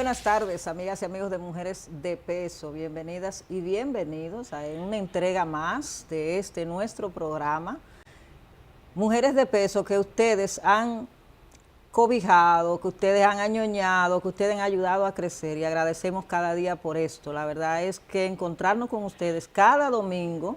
buenas tardes, amigas y amigos de Mujeres de Peso. Bienvenidas y bienvenidos a una entrega más de nuestro programa. Mujeres de Peso, que ustedes han cobijado, que ustedes han añoñado, que ustedes han ayudado a crecer, y agradecemos cada día por esto. La verdad es que encontrarnos con ustedes cada domingo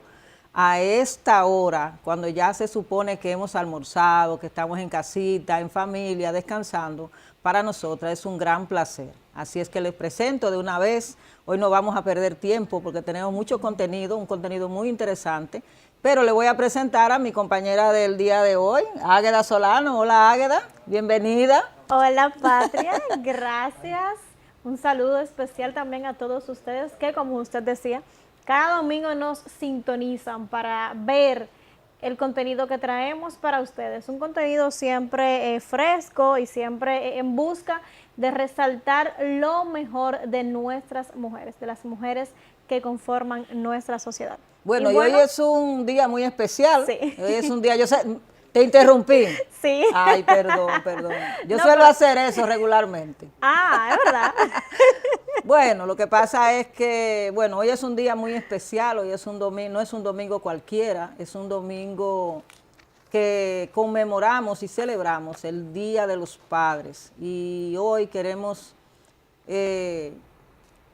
a esta hora, cuando ya se supone que hemos almorzado, que estamos en casita, en familia, descansando, para nosotras es un gran placer. Así es que les presento de una vez. Hoy no vamos a perder tiempo porque tenemos mucho contenido, un contenido muy interesante, pero le voy a presentar a mi compañera del día de hoy, Águeda Solano. Hola, Águeda, bienvenida. Hola, Patria, gracias. Un saludo especial también a todos ustedes que, como usted decía, cada domingo nos sintonizan para ver el contenido que traemos para ustedes. Un contenido siempre fresco y siempre en busca de resaltar lo mejor de nuestras mujeres, de las mujeres que conforman nuestra sociedad. Bueno, y hoy es un día muy especial. Sí. Hoy es un día, yo sé, te interrumpí. Sí. Ay, perdón. Yo No, suelo hacer eso regularmente. Ah, es verdad. Bueno, lo que pasa es que, bueno, hoy es un día muy especial, hoy es un domingo, no es un domingo cualquiera, es un domingo que conmemoramos y celebramos el Día de los Padres. Y hoy queremos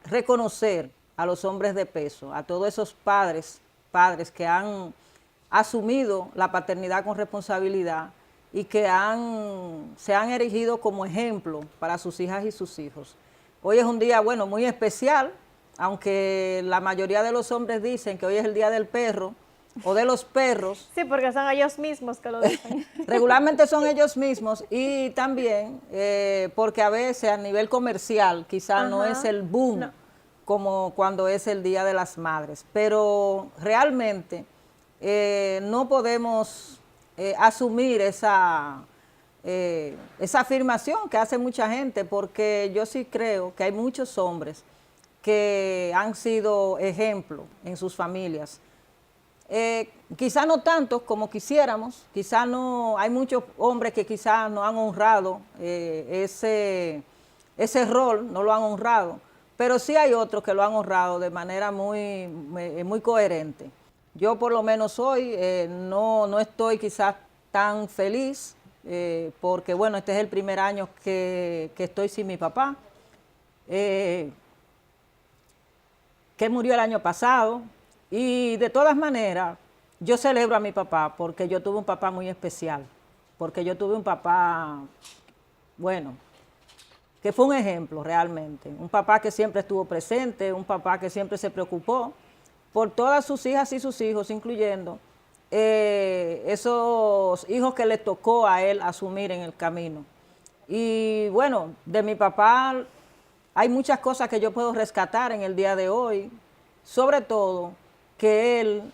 reconocer a los hombres de peso, a todos esos padres que han asumido la paternidad con responsabilidad y que se han erigido como ejemplo para sus hijas y sus hijos. Hoy es un día, bueno, muy especial, aunque la mayoría de los hombres dicen que hoy es el día del perro o de los perros. Sí, porque son ellos mismos que lo dicen. Regularmente son ellos mismos, y también porque a veces a nivel comercial quizás no es el boom como cuando es el Día de las Madres, pero realmente no podemos asumir esa afirmación que hace mucha gente, porque yo sí creo que hay muchos hombres que han sido ejemplo en sus familias. Quizá no tantos como quisiéramos, quizá no, hay muchos hombres que quizás no han honrado ese rol, no lo han honrado, pero sí hay otros que lo han honrado de manera muy coherente. Yo por lo menos hoy no estoy quizás tan feliz, porque bueno, este es el primer año que estoy sin mi papá, que murió el año pasado. Y de todas maneras, yo celebro a mi papá porque yo tuve un papá muy especial, porque yo tuve un papá, bueno, que fue un ejemplo realmente, un papá que siempre estuvo presente, un papá que siempre se preocupó por todas sus hijas y sus hijos, incluyendo esos hijos que le tocó a él asumir en el camino. Y bueno, de mi papá hay muchas cosas que yo puedo rescatar en el día de hoy, sobre todo que él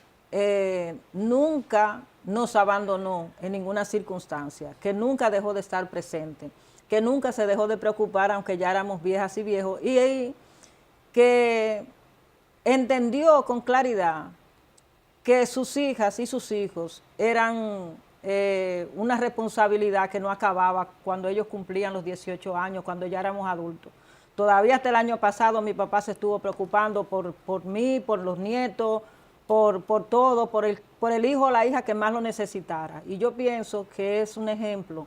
nunca nos abandonó en ninguna circunstancia, que nunca dejó de estar presente, que nunca se dejó de preocupar aunque ya éramos viejas y viejos, y que entendió con claridad que sus hijas y sus hijos eran una responsabilidad que no acababa cuando ellos cumplían los 18 años, cuando ya éramos adultos. Todavía hasta el año pasado mi papá se estuvo preocupando por mí, por los nietos, por todo, por el hijo o la hija que más lo necesitara. Y yo pienso que es un ejemplo,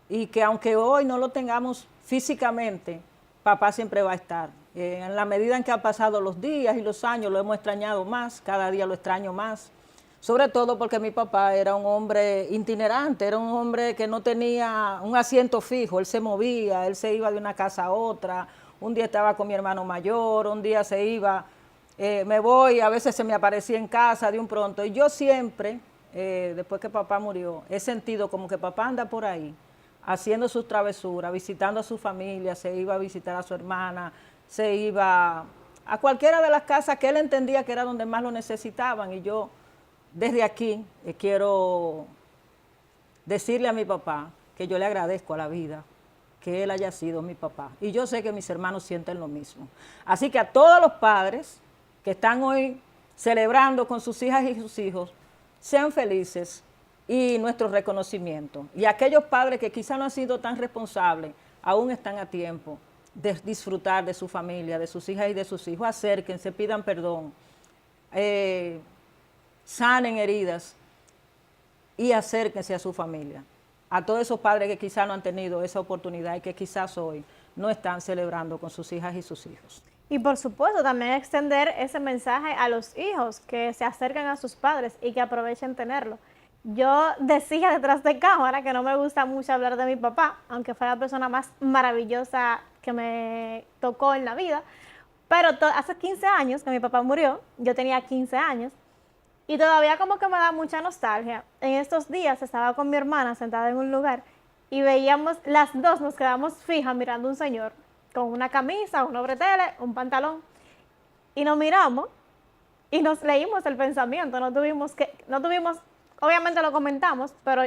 y que aunque hoy no lo tengamos físicamente, papá siempre va a estar. En la medida en que han pasado los días y los años, lo hemos extrañado más, cada día lo extraño más. Sobre todo porque mi papá era un hombre itinerante, era un hombre que no tenía un asiento fijo, él se movía, él se iba de una casa a otra, un día estaba con mi hermano mayor, un día se iba, me voy, a veces se me aparecía en casa de un pronto, y yo siempre, después que papá murió, he sentido como que papá anda por ahí, haciendo sus travesuras, visitando a su familia, se iba a visitar a su hermana, se iba a cualquiera de las casas que él entendía que era donde más lo necesitaban, y yo desde aquí quiero decirle a mi papá que yo le agradezco a la vida que él haya sido mi papá. Y yo sé que mis hermanos sienten lo mismo. Así que a todos los padres que están hoy celebrando con sus hijas y sus hijos, sean felices, y nuestro reconocimiento. Y aquellos padres que quizá no han sido tan responsables, aún están a tiempo disfrutar de su familia, de sus hijas y de sus hijos. Acérquense, pidan perdón, sanen heridas y acérquense a su familia. A todos esos padres que quizás no han tenido esa oportunidad y que quizás hoy no están celebrando con sus hijas y sus hijos. Y por supuesto, también extender ese mensaje a los hijos que se acercan a sus padres y que aprovechen tenerlo. Yo decía detrás de cámara que no me gusta mucho hablar de mi papá, aunque fue la persona más maravillosa que me tocó en la vida, pero hace 15 años que mi papá murió, yo tenía 15 años, y todavía como que me da mucha nostalgia. En estos días estaba con mi hermana sentada en un lugar y veíamos, las dos nos quedamos fijas mirando a un señor con una camisa, un obretele, un pantalón, y nos miramos y nos leímos el pensamiento, no tuvimos, obviamente lo comentamos, pero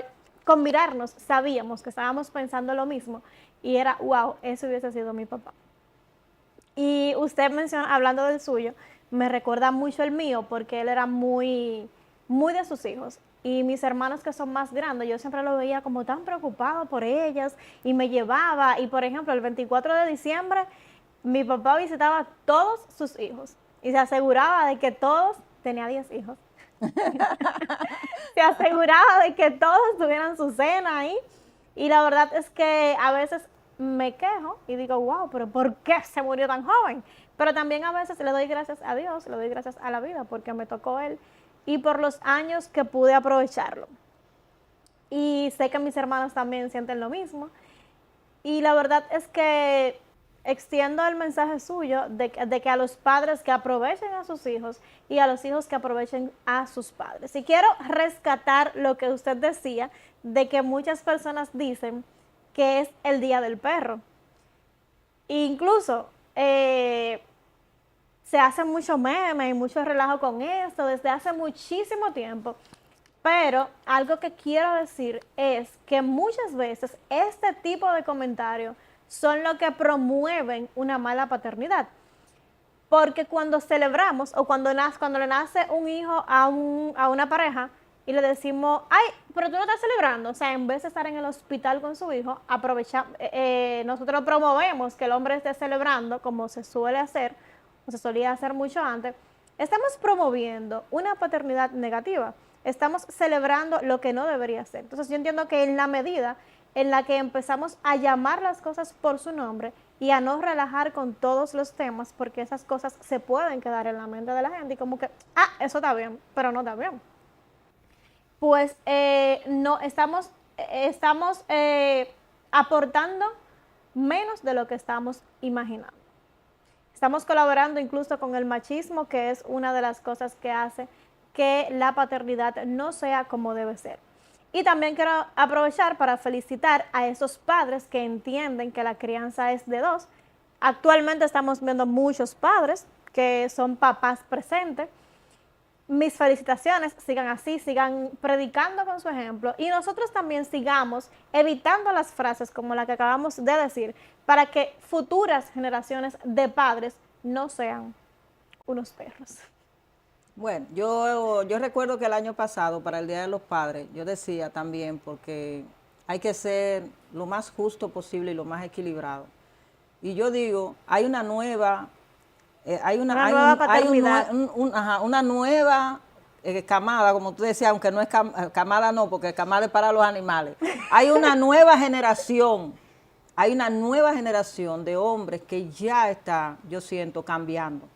con mirarnos sabíamos que estábamos pensando lo mismo y era, wow, eso hubiese sido mi papá. Y usted menciona, hablando del suyo, me recuerda mucho el mío porque él era muy, muy de sus hijos. Y mis hermanos que son más grandes, yo siempre lo veía como tan preocupado por ellas y me llevaba. Y por ejemplo, el 24 de diciembre, mi papá visitaba a todos sus hijos y se aseguraba de que todos, tenía 10 hijos, se aseguraba de que todos tuvieran su cena ahí. Y la verdad es que a veces me quejo y digo, wow, pero ¿por qué se murió tan joven? Pero también a veces le doy gracias a Dios, le doy gracias a la vida porque me tocó él y por los años que pude aprovecharlo. Y sé que mis hermanos también sienten lo mismo. Y la verdad es que extiendo el mensaje suyo de que a los padres que aprovechen a sus hijos y a los hijos que aprovechen a sus padres. Y quiero rescatar lo que usted decía de que muchas personas dicen que es el Día del Perro. Incluso se hace mucho meme y mucho relajo con esto desde hace muchísimo tiempo. Pero algo que quiero decir es que muchas veces este tipo de comentarios son lo que promueven una mala paternidad. Porque cuando celebramos o cuando le nace un hijo a una pareja y le decimos, ay, pero tú no estás celebrando, o sea, en vez de estar en el hospital con su hijo, nosotros promovemos que el hombre esté celebrando como se suele hacer, o se solía hacer mucho antes, estamos promoviendo una paternidad negativa, estamos celebrando lo que no debería ser. Entonces yo entiendo que en la medida en la que empezamos a llamar las cosas por su nombre y a no relajar con todos los temas, porque esas cosas se pueden quedar en la mente de la gente y como que, eso está bien, pero no está bien. Pues no estamos aportando menos de lo que estamos imaginando. Estamos colaborando incluso con el machismo, que es una de las cosas que hace que la paternidad no sea como debe ser. Y también quiero aprovechar para felicitar a esos padres que entienden que la crianza es de dos. Actualmente estamos viendo muchos padres que son papás presentes. Mis felicitaciones, sigan así, sigan predicando con su ejemplo y nosotros también sigamos evitando las frases como la que acabamos de decir para que futuras generaciones de padres no sean unos perros. Bueno, yo recuerdo que el año pasado, para el Día de los Padres, yo decía también, porque hay que ser lo más justo posible y lo más equilibrado. Y yo digo, hay una nueva... una nueva camada, como tú decías, aunque no es camada no, porque camada es para los animales. Hay una nueva generación de hombres que ya está, yo siento, cambiando.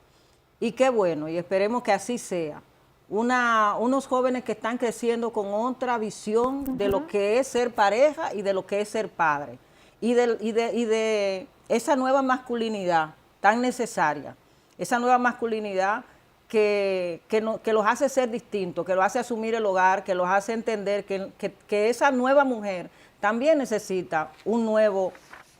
Y qué bueno, y esperemos que así sea. Unos jóvenes que están creciendo con otra visión de lo que es ser pareja y de lo que es ser padre. Y de esa nueva masculinidad tan necesaria. Esa nueva masculinidad que los hace ser distintos, que los hace asumir el hogar, que los hace entender que esa nueva mujer también necesita un nuevo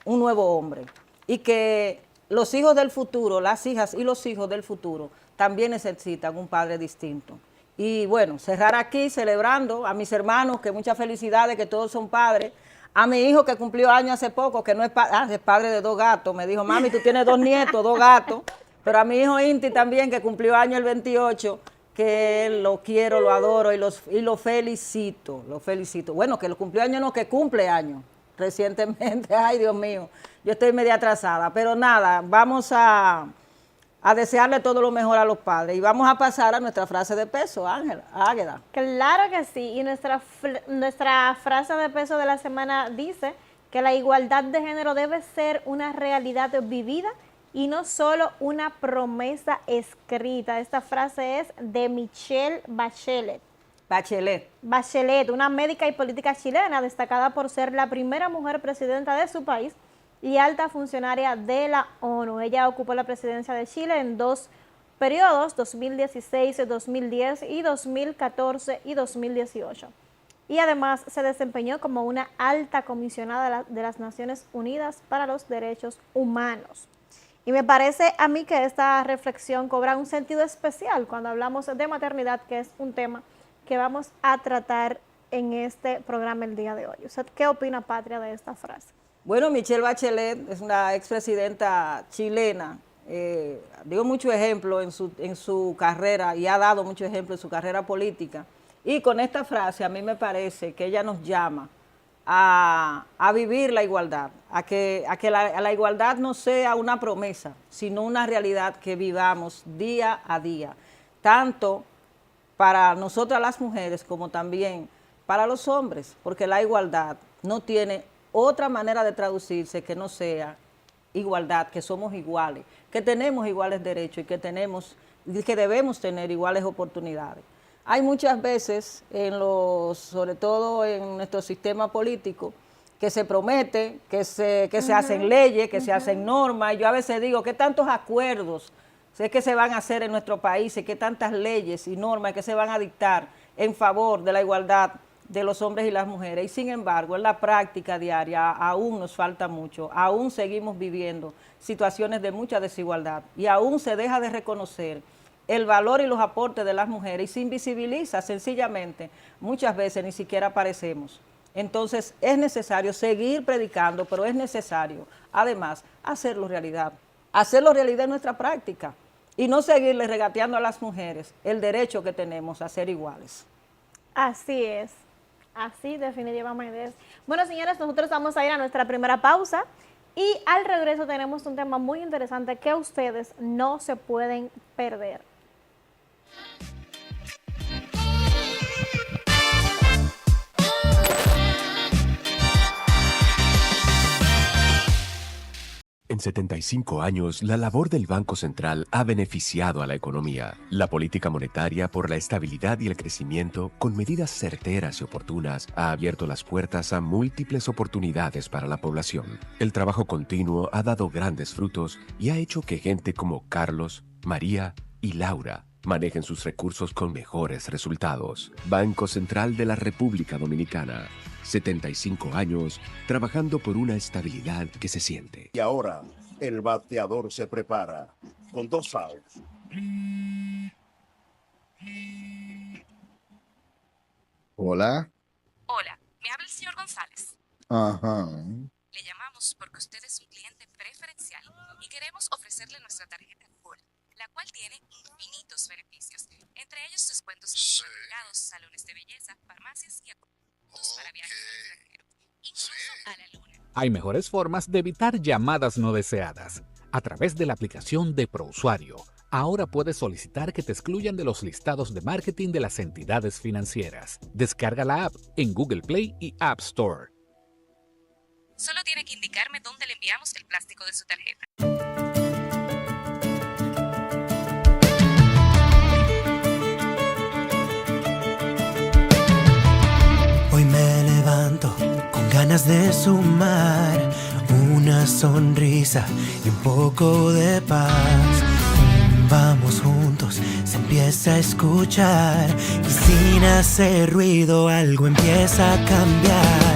hombre. Y que los hijos del futuro, las hijas y los hijos del futuro también necesitan un padre distinto. Y bueno, cerrar aquí celebrando a mis hermanos, que muchas felicidades, que todos son padres. A mi hijo que cumplió años hace poco, que no es es padre de 2 gatos. Me dijo, mami, tú tienes 2 nietos, 2 gatos. Pero a mi hijo Inti también, que cumplió años el 28, que lo quiero, lo adoro y lo felicito, lo felicito. Bueno, que lo cumplió años no, que cumple años. recientemente. Ay, Dios mío, yo estoy media atrasada. Pero nada, vamos a desearle todo lo mejor a los padres. Y vamos a pasar a nuestra frase de peso, Águeda. Claro que sí. Y nuestra frase de peso de la semana dice que la igualdad de género debe ser una realidad vivida y no solo una promesa escrita. Esta frase es de Michelle Bachelet. Bachelet, una médica y política chilena destacada por ser la primera mujer presidenta de su país y alta funcionaria de la ONU. Ella ocupó la presidencia de Chile en 2 periodos, 2016, 2010 y 2014 y 2018. Y además se desempeñó como una alta comisionada de las Naciones Unidas para los Derechos Humanos. Y me parece a mí que esta reflexión cobra un sentido especial cuando hablamos de maternidad, que es un tema que vamos a tratar en este programa el día de hoy. ¿Usted qué opina, Patria, de esta frase? Bueno, Michelle Bachelet es una expresidenta chilena, dio muchos ejemplos en su carrera y ha dado muchos ejemplos en su carrera política. Y con esta frase a mí me parece que ella nos llama a vivir la igualdad, a que la igualdad no sea una promesa, sino una realidad que vivamos día a día, tanto para nosotras las mujeres como también para los hombres, porque la igualdad no tiene otra manera de traducirse que no sea igualdad, que somos iguales, que tenemos iguales derechos y que debemos tener iguales oportunidades. Hay muchas veces, sobre todo en nuestro sistema político, que se promete, que se hacen leyes, que se hacen normas, y yo a veces digo, ¿qué tantos acuerdos sé que se van a hacer en nuestro país, qué tantas leyes y normas que se van a dictar en favor de la igualdad de los hombres y las mujeres? Y sin embargo, en la práctica diaria aún nos falta mucho, aún seguimos viviendo situaciones de mucha desigualdad y aún se deja de reconocer el valor y los aportes de las mujeres y se invisibiliza sencillamente, muchas veces ni siquiera aparecemos. Entonces es necesario seguir predicando, pero es necesario además hacerlo realidad en nuestra práctica y no seguirle regateando a las mujeres el derecho que tenemos a ser iguales. Así es. Así definitivamente es. Bueno, señores, nosotros vamos a ir a nuestra primera pausa y al regreso tenemos un tema muy interesante que ustedes no se pueden perder. En 75 años, la labor del Banco Central ha beneficiado a la economía. La política monetaria por la estabilidad y el crecimiento, con medidas certeras y oportunas, ha abierto las puertas a múltiples oportunidades para la población. El trabajo continuo ha dado grandes frutos y ha hecho que gente como Carlos, María y Laura manejen sus recursos con mejores resultados. Banco Central de la República Dominicana. 75 años trabajando por una estabilidad que se siente. Y ahora el bateador se prepara con 2 outs. Hola. Hola, me habla el señor González. Ajá. Le llamamos porque usted es un cliente preferencial y queremos ofrecerle nuestra tarjeta Gold, la cual tiene infinitos beneficios, entre ellos descuentos en supermercados, salones de belleza, farmacias y acuerdos para viajes al extranjero, incluso a la luna. Hay mejores formas de evitar llamadas no deseadas. A través de la aplicación de ProUsuario, ahora puedes solicitar que te excluyan de los listados de marketing de las entidades financieras. Descarga la app en Google Play y App Store. Solo tiene que indicarme dónde le enviamos el plástico de su tarjeta. Hoy me levanto con ganas de sumar una sonrisa y un poco de paz. Vamos juntos, se empieza a escuchar y sin hacer ruido algo empieza a cambiar.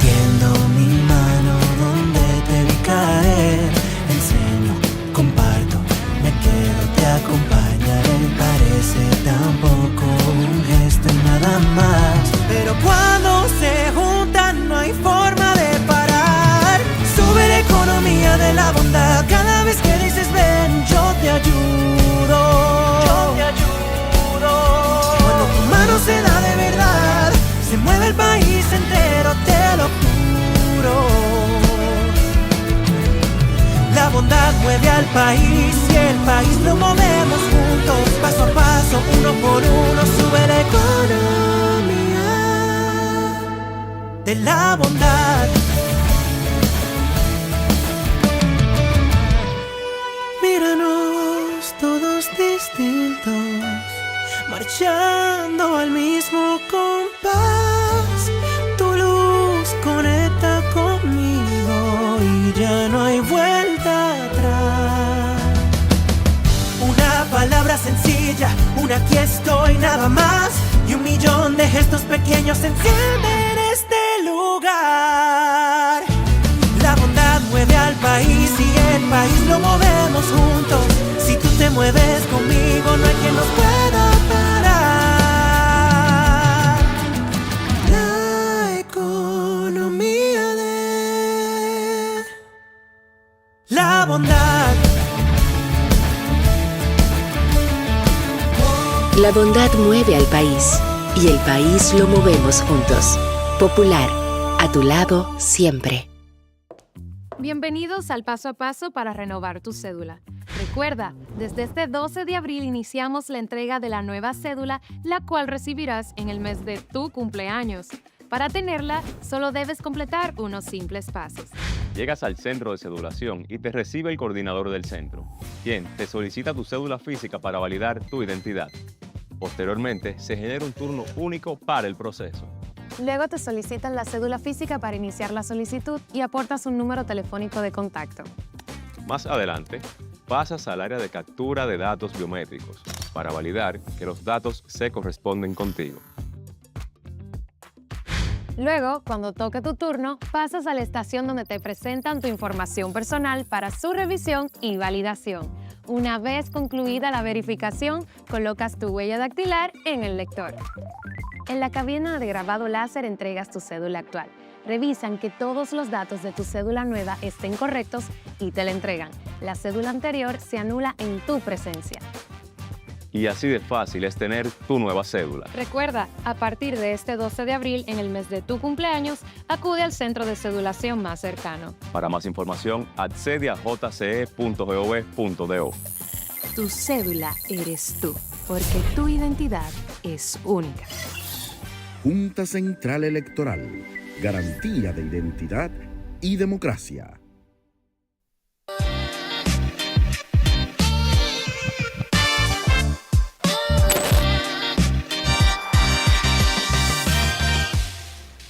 Tiendo mi mano donde te vi caer, enseño, comparto, me quedo, te acompañaré. Parece tampoco un gesto y nada más, pero cuando se juntan no hay forma de parar. Sube la economía de la bondad cada vez que dices ven, yo te ayudo. Yo te ayudo. Cuando tu mano se da de verdad, se mueve el país entero, te lo juro. mueve al país y el país lo movemos juntos. Paso a paso, uno por uno, sube la economía de la bondad. Míranos todos distintos, marchando al mismo compás. Tu luz conecta conmigo y ya no hay vuelta atrás. Una palabra sencilla, un aquí estoy nada más, y 1.000.000 de gestos pequeños encienden este lugar. La bondad mueve al país y el país lo movemos juntos. Si tú te mueves conmigo, no hay quien nos pueda parar. La economía de la bondad. La bondad mueve al país y el país lo movemos juntos. Popular, a tu lado siempre. Bienvenidos al Paso a Paso para renovar tu cédula. Recuerda, desde este 12 de abril iniciamos la entrega de la nueva cédula, la cual recibirás en el mes de tu cumpleaños. Para tenerla, solo debes completar unos simples pasos. Llegas al centro de cedulación y te recibe el coordinador del centro, quien te solicita tu cédula física para validar tu identidad. Posteriormente, se genera un turno único para el proceso. Luego te solicitan la cédula física para iniciar la solicitud y aportas un número telefónico de contacto. Más adelante, pasas al área de captura de datos biométricos para validar que los datos se corresponden contigo. Luego, cuando toque tu turno, pasas a la estación donde te presentan tu información personal para su revisión y validación. Una vez concluida la verificación, colocas tu huella dactilar en el lector. En la cabina de grabado láser entregas tu cédula actual. Revisan que todos los datos de tu cédula nueva estén correctos y te la entregan. La cédula anterior se anula en tu presencia. Y así de fácil es tener tu nueva cédula. Recuerda, a partir de este 12 de abril, en el mes de tu cumpleaños, acude al centro de cedulación más cercano. Para más información, accede a jce.gov.do. Tu cédula eres tú, porque tu identidad es única. Junta Central Electoral. Garantía de identidad y democracia.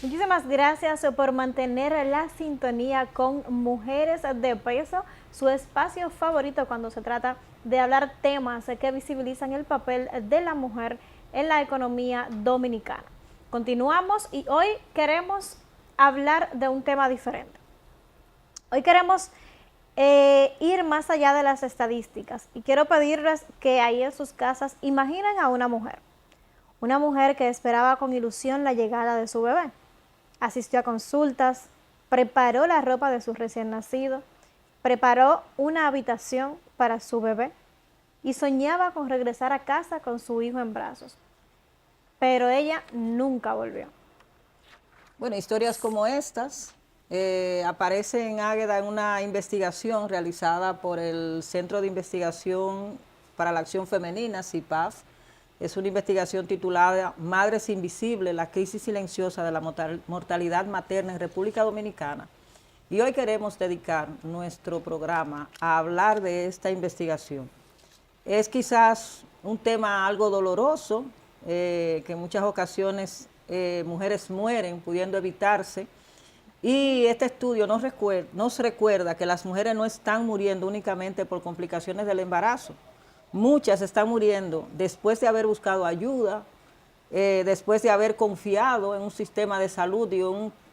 Muchísimas gracias por mantener la sintonía con Mujeres de Peso, su espacio favorito cuando se trata de hablar temas que visibilizan el papel de la mujer en la economía dominicana. Continuamos y hoy queremos hablar de un tema diferente. Hoy queremos ir más allá de las estadísticas y quiero pedirles que ahí en sus casas imaginen a una mujer que esperaba con ilusión la llegada de su bebé. Asistió a consultas, preparó la ropa de su recién nacido, preparó una habitación para su bebé y soñaba con regresar a casa con su hijo en brazos. Pero ella nunca volvió. Bueno, historias como estas aparecen en Águeda en una investigación realizada por el Centro de Investigación para la Acción Femenina, CIPAF. Es una investigación titulada Madres Invisibles, la crisis silenciosa de la mortalidad materna en República Dominicana. Y hoy queremos dedicar nuestro programa a hablar de esta investigación. Es quizás un tema algo doloroso, que en muchas ocasiones mujeres mueren pudiendo evitarse. Y este estudio nos recuerda que las mujeres no están muriendo únicamente por complicaciones del embarazo. Muchas están muriendo después de haber buscado ayuda, después de haber confiado en un sistema de salud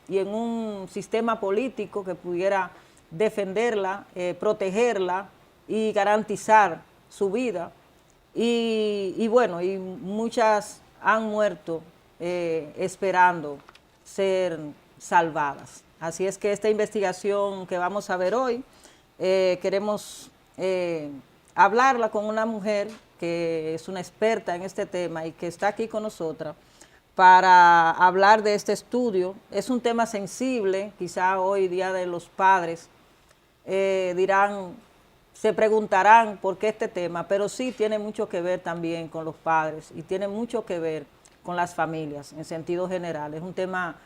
y en un sistema político que pudiera defenderla, protegerla y garantizar su vida. Y bueno, y muchas han muerto esperando ser salvadas. Así es que esta investigación que vamos a ver hoy, queremos hablarla con una mujer que es una experta en este tema y que está aquí con nosotras para hablar de este estudio. Es un tema sensible, quizá hoy Día de los Padres dirán, se preguntarán por qué este tema, pero sí tiene mucho que ver también con los padres y tiene mucho que ver con las familias en sentido general. Es un tema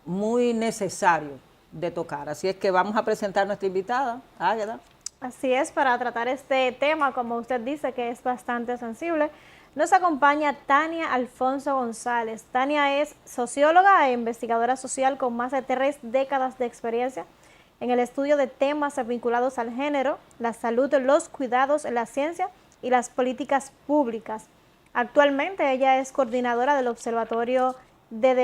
muy necesario de tocar. Así es que vamos a presentar a nuestra invitada, Águeda. Así es, para tratar este tema, como usted dice, que es bastante sensible, nos acompaña Tania Alfonso González. Tania es socióloga e investigadora social con más de 3 décadas de experiencia en el estudio de temas vinculados al género, la salud, los cuidados, la ciencia y las políticas públicas. Actualmente ella es coordinadora en el Observatorio de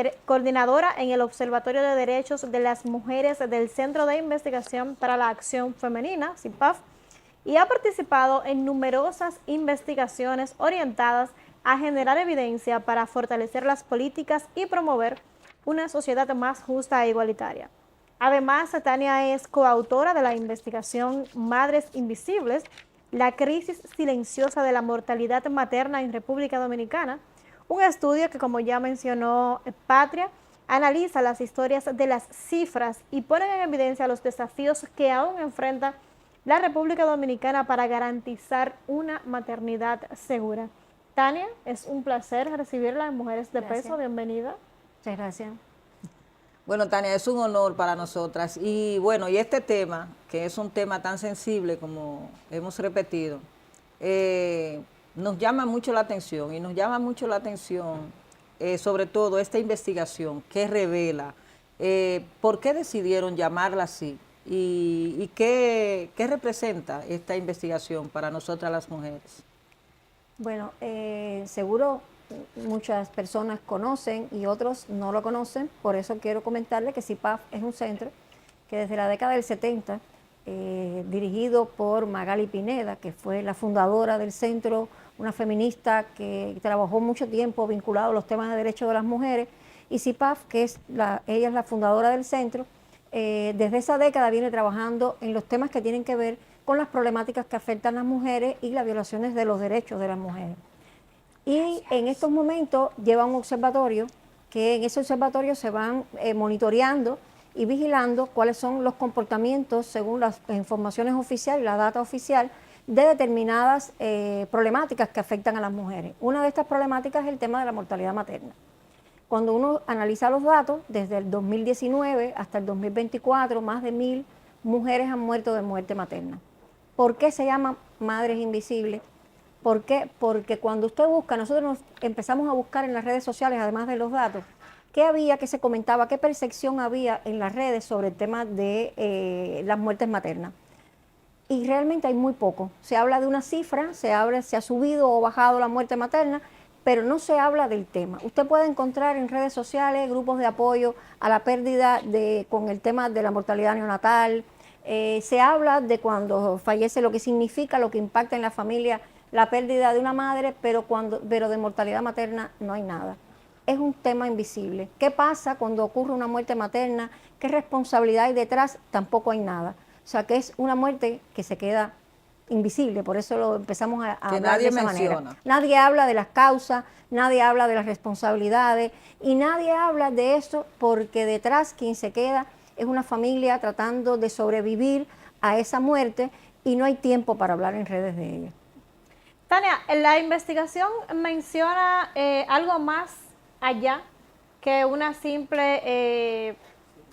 Derechos de las Mujeres del Centro de Investigación para la Acción Femenina, CIPAF, y ha participado en numerosas investigaciones orientadas a generar evidencia para fortalecer las políticas y promover una sociedad más justa e igualitaria. Además, Tania es coautora de la investigación Madres Invisibles, la crisis silenciosa de la mortalidad materna en República Dominicana, un estudio que, como ya mencionó Patria, analiza las historias de las cifras y pone en evidencia los desafíos que aún enfrenta la República Dominicana para garantizar una maternidad segura. Tania, es un placer recibirla en Mujeres de Peso. Bienvenida. Muchas gracias. Bueno, Tania, es un honor para nosotras. Y bueno, y este tema, que es un tema tan sensible como hemos repetido, nos llama mucho la atención y nos llama mucho la atención sobre todo esta investigación que revela por qué decidieron llamarla así y qué representa esta investigación para nosotras las mujeres. Bueno, seguro muchas personas conocen y otros no lo conocen, por eso quiero comentarle que CIPAF es un centro que desde la década del 70, dirigido por Magali Pineda, que fue la fundadora del centro, una feminista que trabajó mucho tiempo vinculado a los temas de derechos de las mujeres, y CIPAF, que ella es la fundadora del centro, desde esa década viene trabajando en los temas que tienen que ver con las problemáticas que afectan a las mujeres y las violaciones de los derechos de las mujeres. Y en estos momentos lleva un observatorio, que en ese observatorio se van monitoreando y vigilando cuáles son los comportamientos según las informaciones oficiales, la data oficial, de determinadas problemáticas que afectan a las mujeres. Una de estas problemáticas es el tema de la mortalidad materna. Cuando uno analiza los datos, desde el 2019 hasta el 2024, más de 1000 mujeres han muerto de muerte materna. ¿Por qué se llama Madres Invisibles? ¿Por qué? Porque cuando usted busca, nosotros nos empezamos a buscar en las redes sociales, además de los datos, qué había, qué se comentaba, qué percepción había en las redes sobre el tema de las muertes maternas. Y realmente hay muy poco. Se habla de una cifra, se ha subido o bajado la muerte materna, pero no se habla del tema. Usted puede encontrar en redes sociales grupos de apoyo a la pérdida con el tema de la mortalidad neonatal. Se habla de cuando fallece, lo que significa, lo que impacta en la familia, la pérdida de una madre, pero de mortalidad materna no hay nada. Es un tema invisible. ¿Qué pasa cuando ocurre una muerte materna? ¿Qué responsabilidad hay detrás? Tampoco hay nada. O sea, que es una muerte que se queda invisible, por eso lo empezamos a hablar de esa manera. Nadie habla de las causas, nadie habla de las responsabilidades y nadie habla de eso porque detrás quien se queda es una familia tratando de sobrevivir a esa muerte y no hay tiempo para hablar en redes de ella. Tania, la investigación menciona algo más allá que una simple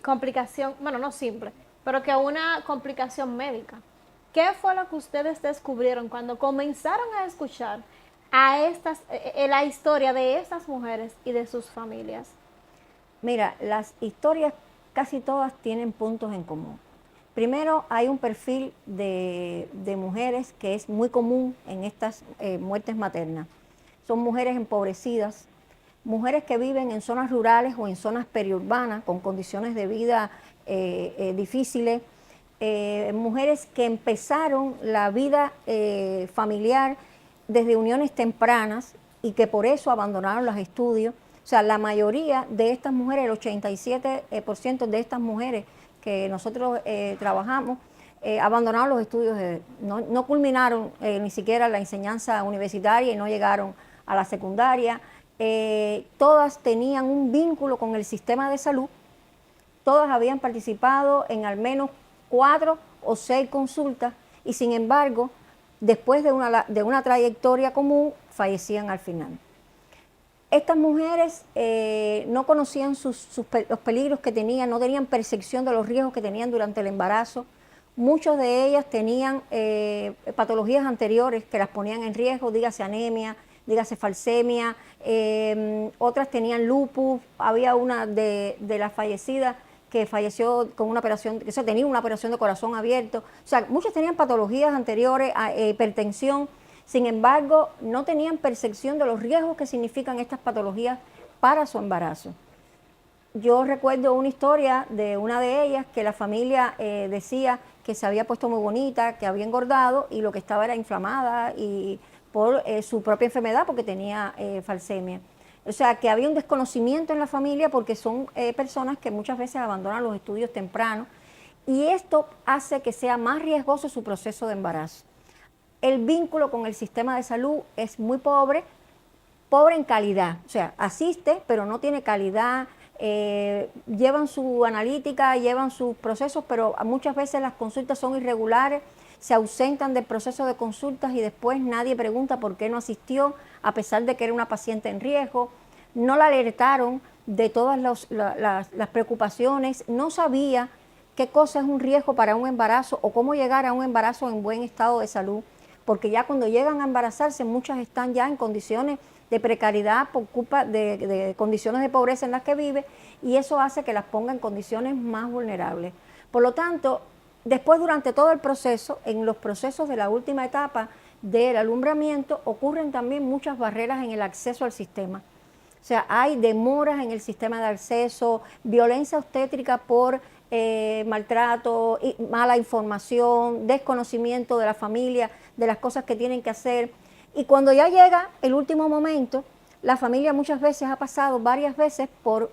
complicación, bueno, no simple, pero que una complicación médica. ¿Qué fue lo que ustedes descubrieron cuando comenzaron a escuchar a la historia de estas mujeres y de sus familias? Mira, las historias casi todas tienen puntos en común. Primero, hay un perfil de mujeres que es muy común en estas muertes maternas. Son mujeres empobrecidas, mujeres que viven en zonas rurales o en zonas periurbanas con condiciones de vida difíciles, mujeres que empezaron la vida familiar desde uniones tempranas y que por eso abandonaron los estudios. O sea, la mayoría de estas mujeres, el 87% de estas mujeres que nosotros trabajamos, abandonaron los estudios, no culminaron ni siquiera la enseñanza universitaria y no llegaron a la secundaria. Todas tenían un vínculo con el sistema de salud, todas habían participado en al menos 4 o 6 consultas y sin embargo, después de una trayectoria común, fallecían al final. Estas mujeres no conocían los peligros que tenían, no tenían percepción de los riesgos que tenían durante el embarazo. Muchas de ellas tenían patologías anteriores que las ponían en riesgo, dígase anemia, dígase falsemia, otras tenían lupus. Había una de las fallecidas que falleció con una operación, que tenía una operación de corazón abierto. O sea, muchas tenían patologías anteriores, hipertensión. Sin embargo, no tenían percepción de los riesgos que significan estas patologías para su embarazo. Yo recuerdo una historia de una de ellas que la familia decía que se había puesto muy bonita, que había engordado y lo que estaba era inflamada y por su propia enfermedad porque tenía falsemia. O sea, que había un desconocimiento en la familia porque son personas que muchas veces abandonan los estudios tempranos y esto hace que sea más riesgoso su proceso de embarazo. El vínculo con el sistema de salud es muy pobre en calidad, o sea, asiste pero no tiene calidad, llevan su analítica, llevan sus procesos, pero muchas veces las consultas son irregulares, se ausentan del proceso de consultas y después nadie pregunta por qué no asistió, a pesar de que era una paciente en riesgo, no la alertaron de todas las preocupaciones, no sabía qué cosa es un riesgo para un embarazo o cómo llegar a un embarazo en buen estado de salud, porque ya cuando llegan a embarazarse muchas están ya en condiciones de precariedad por culpa de condiciones de pobreza en las que vive y eso hace que las ponga en condiciones más vulnerables. Por lo tanto, después durante todo el proceso, en los procesos de la última etapa del alumbramiento, ocurren también muchas barreras en el acceso al sistema. O sea, hay demoras en el sistema de acceso, violencia obstétrica por maltrato, mala información, desconocimiento de la familia, de las cosas que tienen que hacer. Y cuando ya llega el último momento, la familia muchas veces ha pasado varias veces por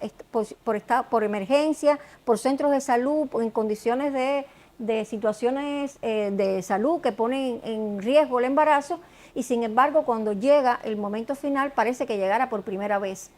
emergencia, por centros de salud, en condiciones de situaciones de salud que ponen en riesgo el embarazo y sin embargo cuando llega el momento final parece que llegara por primera vez.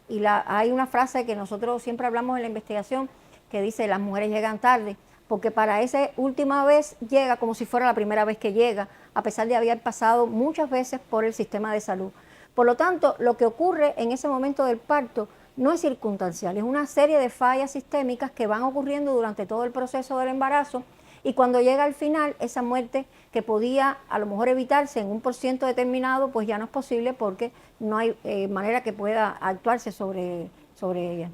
Y hay una frase que nosotros siempre hablamos en la investigación que dice las mujeres llegan tarde, porque para esa última vez llega como si fuera la primera vez que llega, a pesar de haber pasado muchas veces por el sistema de salud. Por lo tanto, lo que ocurre en ese momento del parto no es circunstancial, es una serie de fallas sistémicas que van ocurriendo durante todo el proceso del embarazo y cuando llega al final, esa muerte que podía a lo mejor evitarse en un % determinado, pues ya no es posible porque no hay manera que pueda actuarse sobre ella.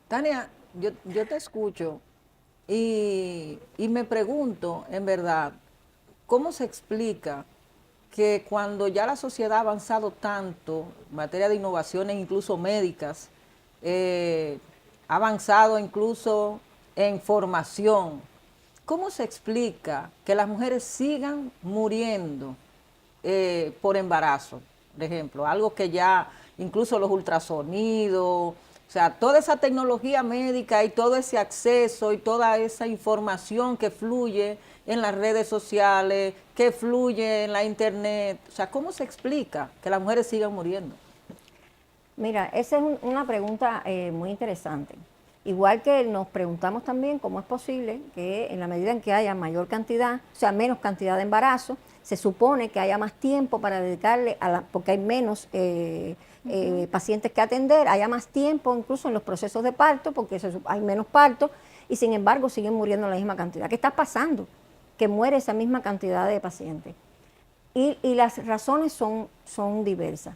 Tania, yo te escucho y me pregunto, en verdad, ¿cómo se explica que cuando ya la sociedad ha avanzado tanto en materia de innovaciones, incluso médicas, ha avanzado incluso en formación, ¿cómo se explica que las mujeres sigan muriendo por embarazo, por ejemplo? Algo que ya, incluso los ultrasonidos, o sea, toda esa tecnología médica y todo ese acceso y toda esa información que fluye en las redes sociales, que fluye en la internet, o sea, ¿cómo se explica que las mujeres sigan muriendo? Mira, esa es una pregunta muy interesante. Igual que nos preguntamos también cómo es posible que en la medida en que haya mayor cantidad, o sea, menos cantidad de embarazo, se supone que haya más tiempo para dedicarle porque hay menos pacientes que atender, haya más tiempo incluso en los procesos de parto, porque hay menos parto, y sin embargo siguen muriendo la misma cantidad. ¿Qué está pasando? Que muere esa misma cantidad de pacientes. Y las razones son diversas.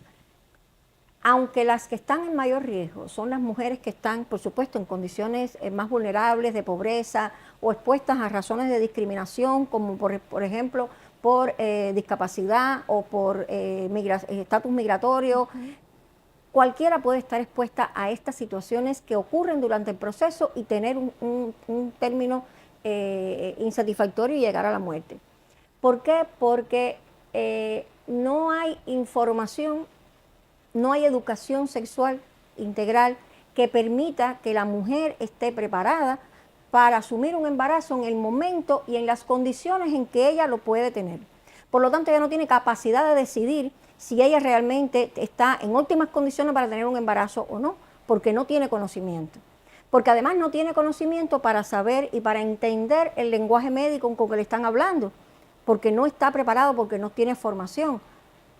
Aunque las que están en mayor riesgo son las mujeres que están, por supuesto, en condiciones más vulnerables de pobreza o expuestas a razones de discriminación, como por ejemplo por discapacidad o por estatus migratorio, cualquiera puede estar expuesta a estas situaciones que ocurren durante el proceso y tener un término insatisfactorio y llegar a la muerte. ¿Por qué? Porque no hay información, no hay educación sexual integral que permita que la mujer esté preparada para asumir un embarazo en el momento y en las condiciones en que ella lo puede tener. Por lo tanto, ella no tiene capacidad de decidir si ella realmente está en óptimas condiciones para tener un embarazo o no, porque no tiene conocimiento. porque además no tiene conocimiento para saber y para entender el lenguaje médico con que le están hablando, porque no está preparado, porque no tiene formación,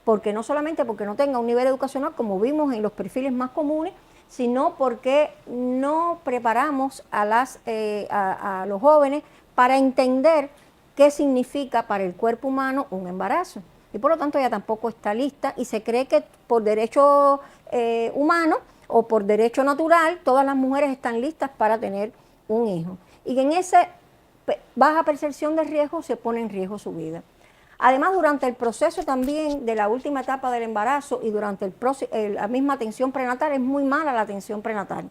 porque no solamente porque no tenga un nivel educacional, como vimos en los perfiles más comunes, sino porque no preparamos a los jóvenes para entender qué significa para el cuerpo humano un embarazo. Y por lo tanto ella tampoco está lista y se cree que por derecho humano o por derecho natural todas las mujeres están listas para tener un hijo. Y en esa baja percepción de riesgo se pone en riesgo su vida. Además, durante el proceso también de la última etapa del embarazo y durante la misma atención prenatal, es muy mala la atención prenatal.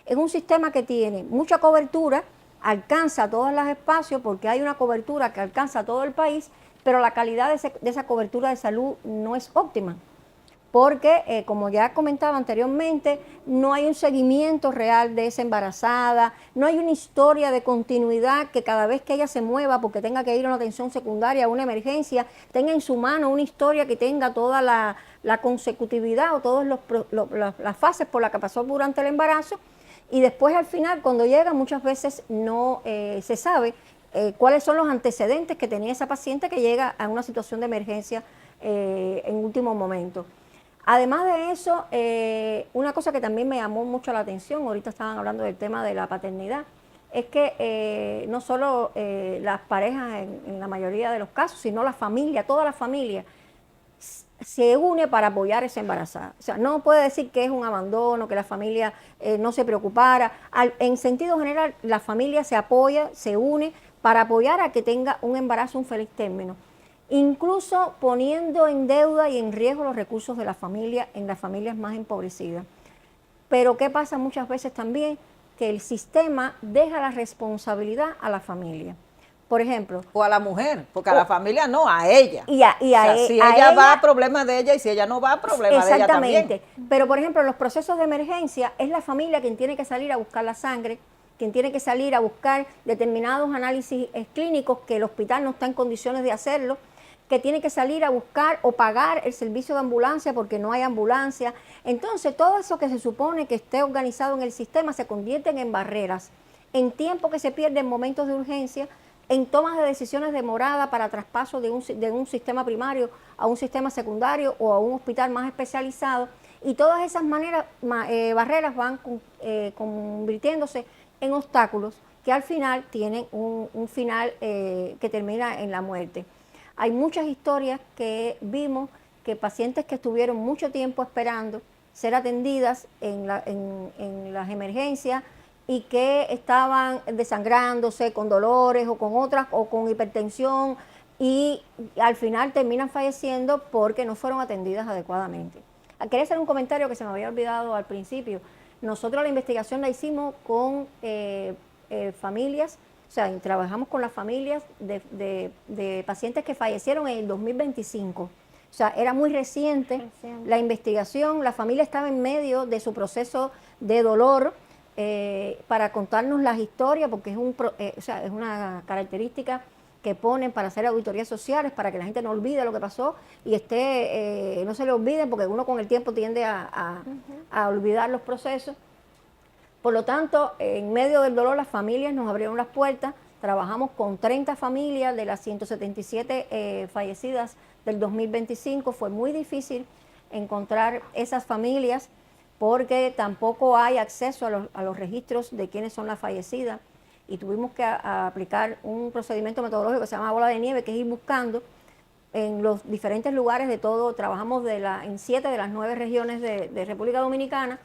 Es un sistema que tiene mucha cobertura, alcanza todos los espacios porque hay una cobertura que alcanza todo el país, pero la calidad de esa cobertura de salud no es óptima. Porque, como ya comentaba anteriormente, no hay un seguimiento real de esa embarazada, no hay una historia de continuidad que cada vez que ella se mueva, porque tenga que ir a una atención secundaria, a una emergencia, tenga en su mano una historia que tenga toda la consecutividad o todas las fases por las que pasó durante el embarazo, y después al final, cuando llega, muchas veces no se sabe cuáles son los antecedentes que tenía esa paciente que llega a una situación de emergencia en último momento. Además de eso, una cosa que también me llamó mucho la atención, ahorita estaban hablando del tema de la paternidad, es que no solo las parejas en la mayoría de los casos, sino la familia, toda la familia, se une para apoyar a esa embarazada. O sea, no puede decir que es un abandono, que la familia no se preocupara. En sentido general, la familia se apoya, se une para apoyar a que tenga un embarazo, un feliz término. Incluso poniendo en deuda y en riesgo los recursos de la familia en las familias más empobrecidas. Pero ¿qué pasa muchas veces también? Que el sistema deja la responsabilidad a la familia. Por ejemplo. O a la mujer, porque a la familia no, a ella. Si ella va, problema de ella, y si ella no va, problema de ella también. Exactamente. Pero, por ejemplo, en los procesos de emergencia, es la familia quien tiene que salir a buscar la sangre, quien tiene que salir a buscar determinados análisis clínicos que el hospital no está en condiciones de hacerlo, que tiene que salir a buscar o pagar el servicio de ambulancia porque no hay ambulancia. Entonces, todo eso que se supone que esté organizado en el sistema se convierten en barreras, en tiempo que se pierde en momentos de urgencia, en tomas de decisiones demoradas para traspaso de un sistema primario a un sistema secundario o a un hospital más especializado. Y todas esas barreras van convirtiéndose en obstáculos que al final tienen un final que termina en la muerte. Hay muchas historias que vimos que pacientes que estuvieron mucho tiempo esperando ser atendidas en las emergencias y que estaban desangrándose con dolores o con otras o con hipertensión y al final terminan falleciendo porque no fueron atendidas adecuadamente. Quería hacer un comentario que se me había olvidado al principio. Nosotros la investigación la hicimos con familias, o sea, trabajamos con las familias de pacientes que fallecieron en el 2025. O sea, era muy reciente la investigación, la familia estaba en medio de su proceso de dolor para contarnos las historias, porque es una característica que ponen para hacer auditorías sociales, para que la gente no olvide lo que pasó y no se le olvide, porque uno con el tiempo tiende a olvidar los procesos. Por lo tanto, en medio del dolor, las familias nos abrieron las puertas. Trabajamos con 30 familias de las 177 fallecidas del 2025. Fue muy difícil encontrar esas familias porque tampoco hay acceso a los registros de quiénes son las fallecidas. Y tuvimos que aplicar un procedimiento metodológico que se llama bola de nieve, que es ir buscando en los diferentes lugares de todo. Trabajamos en 7 de las 9 regiones de República Dominicana,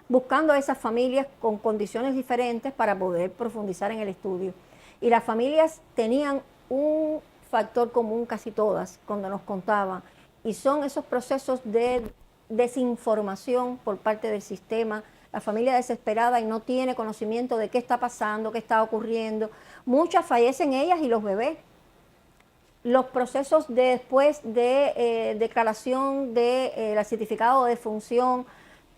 buscando a esas familias con condiciones diferentes para poder profundizar en el estudio. Y las familias tenían un factor común casi todas cuando nos contaban, y son esos procesos de desinformación por parte del sistema. La familia desesperada y no tiene conocimiento de qué está pasando, qué está ocurriendo. Muchas fallecen ellas y los bebés. Los procesos después de declaración de la certificado de defunción,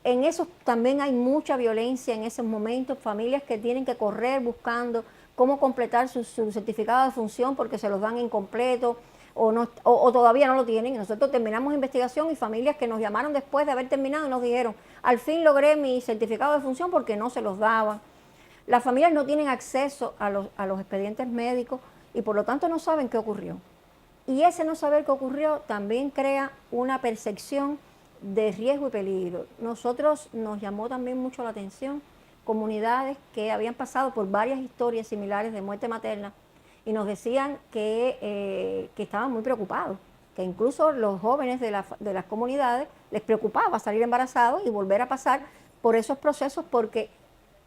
en eso también hay mucha violencia en esos momentos, familias que tienen que correr buscando cómo completar su certificado de defunción porque se los dan incompleto o todavía no lo tienen. Nosotros terminamos investigación y familias que nos llamaron después de haber terminado y nos dijeron, al fin logré mi certificado de defunción porque no se los daban. Las familias no tienen acceso a los expedientes médicos y por lo tanto no saben qué ocurrió. Y ese no saber qué ocurrió también crea una percepción de riesgo y peligro. Nosotros nos llamó también mucho la atención comunidades que habían pasado por varias historias similares de muerte materna y nos decían que estaban muy preocupados, que incluso los jóvenes de las comunidades les preocupaba salir embarazados y volver a pasar por esos procesos porque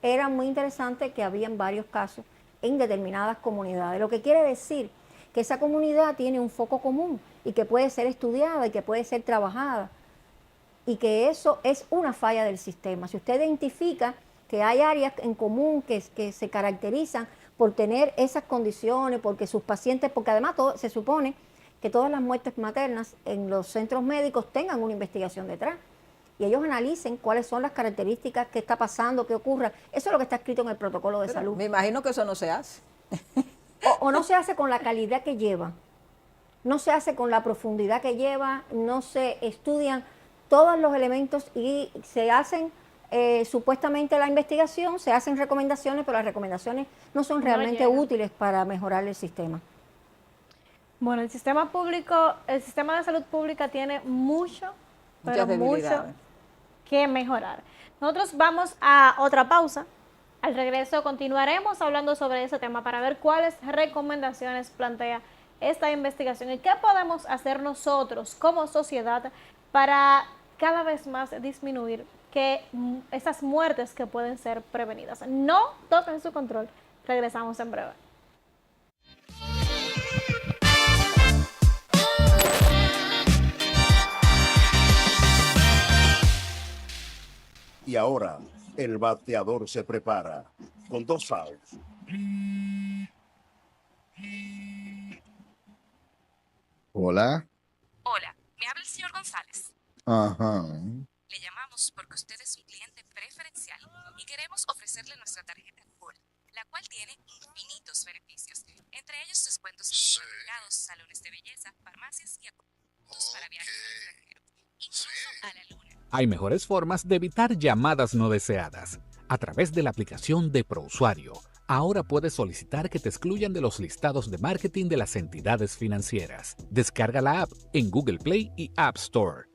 era muy interesante que habían varios casos en determinadas comunidades. Lo que quiere decir que esa comunidad tiene un foco común y que puede ser estudiada y que puede ser trabajada y que eso es una falla del sistema. Si usted identifica que hay áreas en común que se caracterizan por tener esas condiciones, porque sus pacientes, porque además se supone que todas las muertes maternas en los centros médicos tengan una investigación detrás y ellos analicen cuáles son las características, qué está pasando, qué ocurra. Eso es lo que está escrito en el protocolo de salud. Me imagino que eso no se hace. O no se hace con la calidad que lleva, no se hace con la profundidad que lleva, no se estudian todos los elementos y se hacen supuestamente la investigación, se hacen recomendaciones, pero las recomendaciones no son realmente útiles para mejorar el sistema. Bueno, el sistema de salud pública tiene mucho, pero mucho que mejorar. Nosotros vamos a otra pausa. Al regreso continuaremos hablando sobre ese tema para ver cuáles recomendaciones plantea esta investigación y qué podemos hacer nosotros como sociedad para cada vez más disminuir esas muertes que pueden ser prevenidas. No toquen su control. Regresamos en breve. Y ahora, el bateador se prepara con 2 outs. Hola. Hola, me habla el señor González. Ajá. Le llamamos porque usted es un cliente preferencial y queremos ofrecerle nuestra tarjeta Gold, la cual tiene infinitos beneficios, entre ellos descuentos en supermercados, salones de belleza, farmacias y acuerdos para viajes al extranjero, incluso a la luna. Hay mejores formas de evitar llamadas no deseadas. A través de la aplicación de ProUsuario, ahora puedes solicitar que te excluyan de los listados de marketing de las entidades financieras. Descarga la app en Google Play y App Store.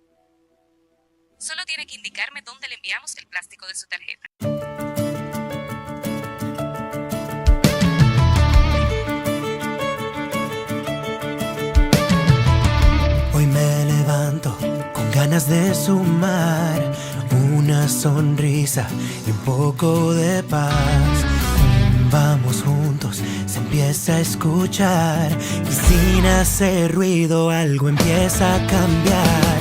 Solo tiene que indicarme dónde le enviamos el plástico de su tarjeta. Hoy me levanto con ganas de sumar una sonrisa y un poco de paz. Vamos juntos, se empieza a escuchar y sin hacer ruido algo empieza a cambiar.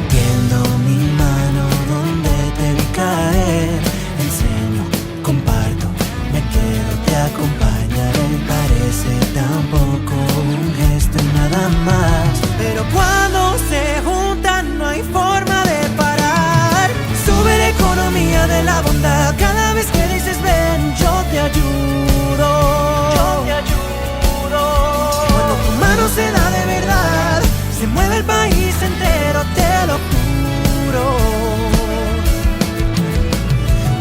Tiendo mi mano donde te vi caer, enseño, comparto, me quedo, te acompañaré. Parece tampoco un gesto y nada más, pero cuando se juntan no hay forma de parar. Sube la economía de la bondad cada vez que dices ven, yo te ayudo. Yo te ayudo. Cuando tu mano se da de verdad, se mueve el país entero, te lo juro.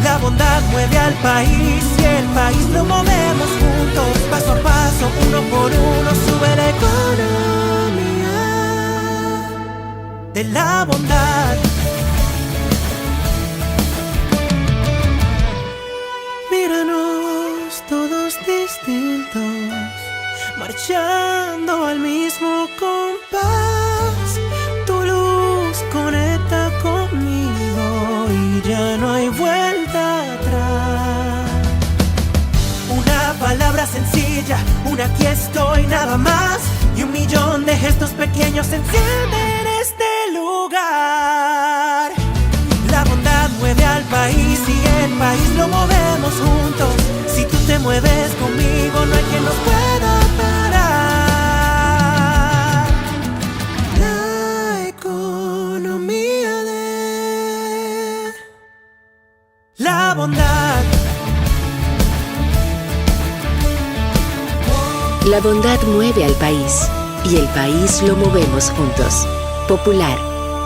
La bondad mueve al país y el país lo movemos juntos. Paso a paso, uno por uno, sube la economía de la bondad. Míranos todos distintos, marchando al mismo compás. Tu luz conecta conmigo y ya no hay vuelta atrás. Una palabra sencilla, un aquí estoy nada más, y 1.000.000 de gestos pequeños se encienden este lugar. La bondad mueve al país y el país lo movemos juntos. Si tú te mueves conmigo, no hay quien nos pueda parar. La economía de la bondad. La bondad mueve al país y el país lo movemos juntos. Popular,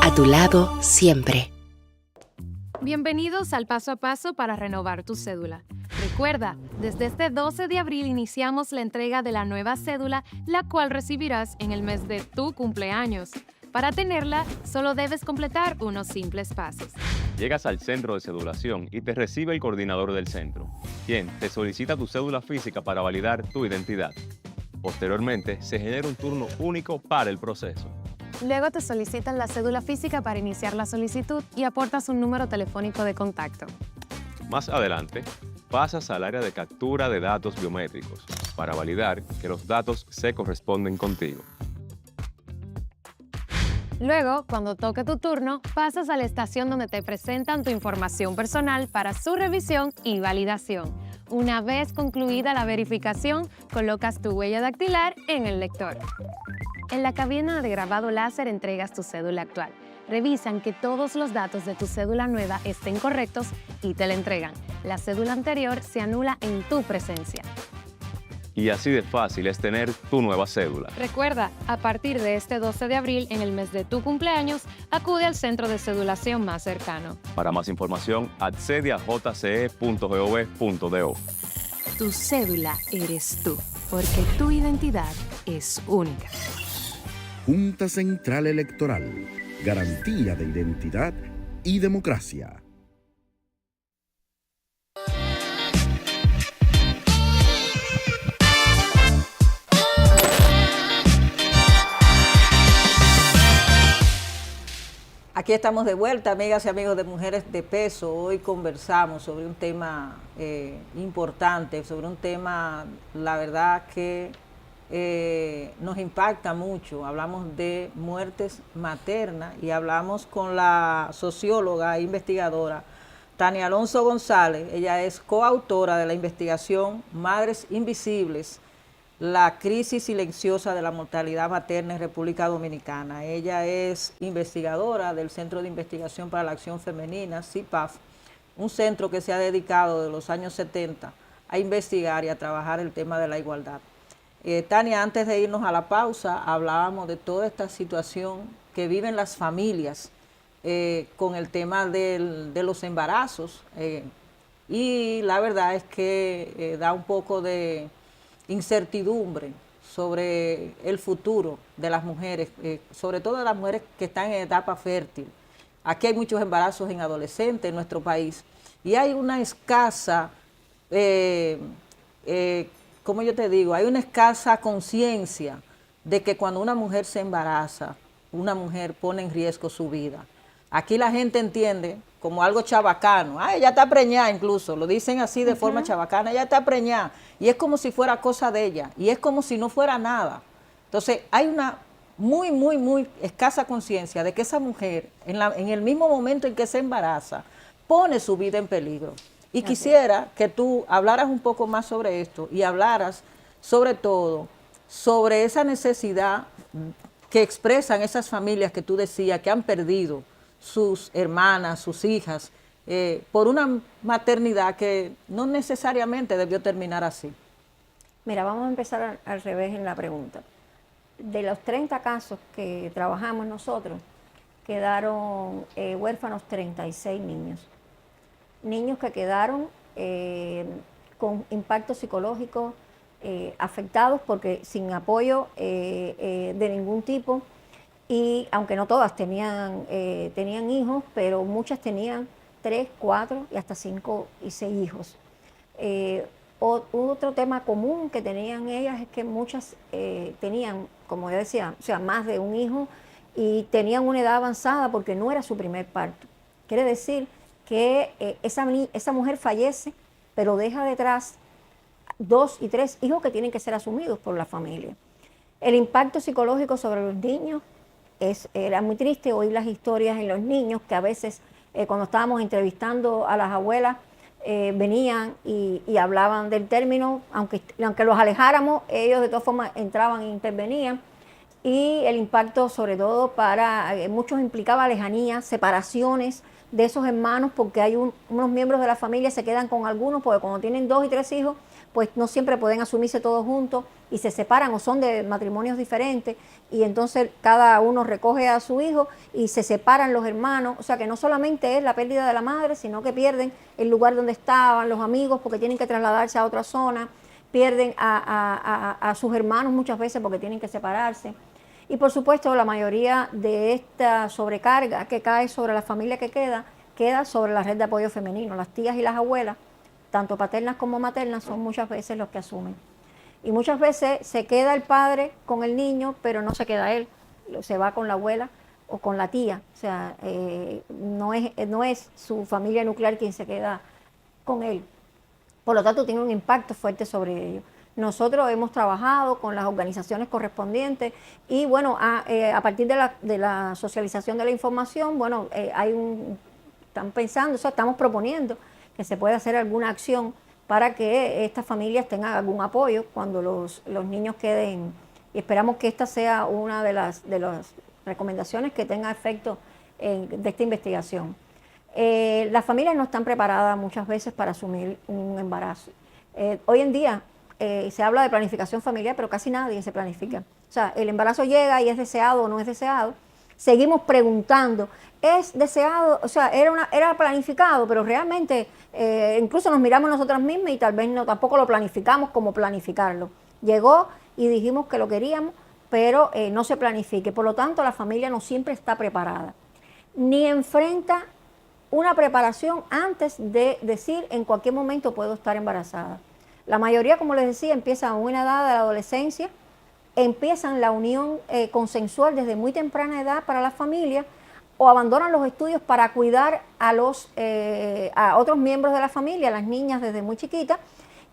a tu lado siempre. Bienvenidos al Paso a Paso para renovar tu cédula. Recuerda, desde este 12 de abril iniciamos la entrega de la nueva cédula, la cual recibirás en el mes de tu cumpleaños. Para tenerla, solo debes completar unos simples pasos. Llegas al centro de cedulación y te recibe el coordinador del centro, quien te solicita tu cédula física para validar tu identidad. Posteriormente, se genera un turno único para el proceso. Luego te solicitan la cédula física para iniciar la solicitud y aportas un número telefónico de contacto. Más adelante, pasas al área de captura de datos biométricos para validar que los datos se corresponden contigo. Luego, cuando toque tu turno, pasas a la estación donde te presentan tu información personal para su revisión y validación. Una vez concluida la verificación, colocas tu huella dactilar en el lector. En la cabina de grabado láser entregas tu cédula actual. Revisan que todos los datos de tu cédula nueva estén correctos y te la entregan. La cédula anterior se anula en tu presencia. Y así de fácil es tener tu nueva cédula. Recuerda, a partir de este 12 de abril, en el mes de tu cumpleaños, acude al centro de cedulación más cercano. Para más información, accede a jce.gov.do. Tu cédula eres tú, porque tu identidad es única. Junta Central Electoral. Garantía de identidad y democracia. Aquí estamos de vuelta, amigas y amigos de Mujeres de Peso. Hoy conversamos sobre un tema importante, sobre un tema, la verdad, que nos impacta mucho. Hablamos de muertes maternas y hablamos con la socióloga e investigadora Tania Alonso González. Ella es coautora de la investigación Madres Invisibles, la crisis silenciosa de la mortalidad materna en República Dominicana. Ella es investigadora del Centro de Investigación para la Acción Femenina, CIPAF, un centro que se ha dedicado de los años 70 a investigar y a trabajar el tema de la igualdad. Tania, antes de irnos a la pausa, hablábamos de toda esta situación que viven las familias con el tema de los embarazos, y la verdad es que da un poco de incertidumbre sobre el futuro de las mujeres, sobre todo de las mujeres que están en etapa fértil. Aquí hay muchos embarazos en adolescentes en nuestro país y hay una escasa, como yo te digo, hay una escasa conciencia de que cuando una mujer se embaraza, una mujer pone en riesgo su vida. Aquí la gente entiende como algo chabacano. Ella está preñada, incluso, lo dicen así de forma chabacana, ella está preñada, y es como si fuera cosa de ella, y es como si no fuera nada. Entonces, hay una muy escasa conciencia de que esa mujer, en el mismo momento en que se embaraza, pone su vida en peligro. Y quisiera que tú hablaras un poco más sobre esto, y hablaras, sobre todo, sobre esa necesidad que expresan esas familias que tú decías, que han perdido sus hermanas, sus hijas, por una maternidad que no necesariamente debió terminar así. Mira, vamos a empezar al revés en la pregunta. De los 30 casos que trabajamos nosotros, quedaron huérfanos 36 niños. Niños que quedaron con impacto psicológico, afectados porque sin apoyo de ningún tipo. Y aunque no todas tenían hijos, pero muchas tenían 3, 4 y hasta 5 y 6 hijos. Otro tema común que tenían ellas es que muchas tenían, como yo decía, o sea, más de un hijo y tenían una edad avanzada porque no era su primer parto. Quiere decir que esa mujer fallece, pero deja detrás 2 y 3 hijos que tienen que ser asumidos por la familia. El impacto psicológico sobre los niños era muy triste oír las historias en los niños que a veces cuando estábamos entrevistando a las abuelas venían y hablaban del término, aunque los alejáramos, ellos de todas formas entraban e intervenían. Y el impacto sobre todo para muchos implicaba lejanía, separaciones de esos hermanos, porque hay unos miembros de la familia se quedan con algunos, porque cuando tienen 2 y 3 hijos, pues no siempre pueden asumirse todos juntos y se separan o son de matrimonios diferentes y entonces cada uno recoge a su hijo y se separan los hermanos. O sea que no solamente es la pérdida de la madre, sino que pierden el lugar donde estaban, los amigos porque tienen que trasladarse a otra zona, pierden a sus hermanos muchas veces porque tienen que separarse. Y por supuesto la mayoría de esta sobrecarga que cae sobre la familia que queda sobre la red de apoyo femenino. Las tías y las abuelas, tanto paternas como maternas, son muchas veces los que asumen. Y muchas veces se queda el padre con el niño, pero no se queda él, se va con la abuela o con la tía. O sea, no es su familia nuclear quien se queda con él. Por lo tanto, tiene un impacto fuerte sobre ellos. Nosotros hemos trabajado con las organizaciones correspondientes y bueno, a partir de la socialización de la información, bueno, están pensando, o sea, estamos proponiendo que se pueda hacer alguna acción para que estas familias tengan algún apoyo cuando los niños queden, y esperamos que esta sea una de las recomendaciones que tenga efecto de esta investigación. Las familias no están preparadas muchas veces para asumir un embarazo. Hoy en día se habla de planificación familiar, pero casi nadie se planifica. O sea, el embarazo llega y es deseado o no es deseado. Seguimos preguntando, ¿es deseado? O sea, era planificado, pero realmente incluso nos miramos nosotras mismas y tal vez tampoco lo planificamos como planificarlo. Llegó y dijimos que lo queríamos, pero no se planifique. Por lo tanto, la familia no siempre está preparada, ni enfrenta una preparación antes de decir en cualquier momento puedo estar embarazada. La mayoría, como les decía, empieza a una edad de la adolescencia, empiezan la unión consensual desde muy temprana edad para la familia o abandonan los estudios para cuidar a otros miembros de la familia, las niñas desde muy chiquitas,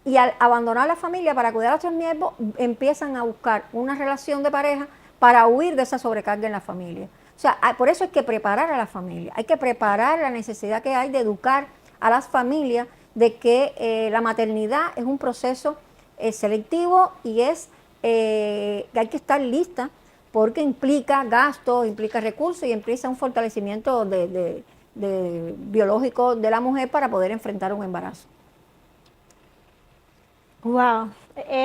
y al abandonar la familia para cuidar a otros miembros empiezan a buscar una relación de pareja para huir de esa sobrecarga en la familia. O sea, por eso hay que preparar a la familia, hay que preparar la necesidad que hay de educar a las familias de que la maternidad es un proceso selectivo y que hay que estar lista porque implica gastos, implica recursos y implica un fortalecimiento biológico de la mujer para poder enfrentar un embarazo. Wow.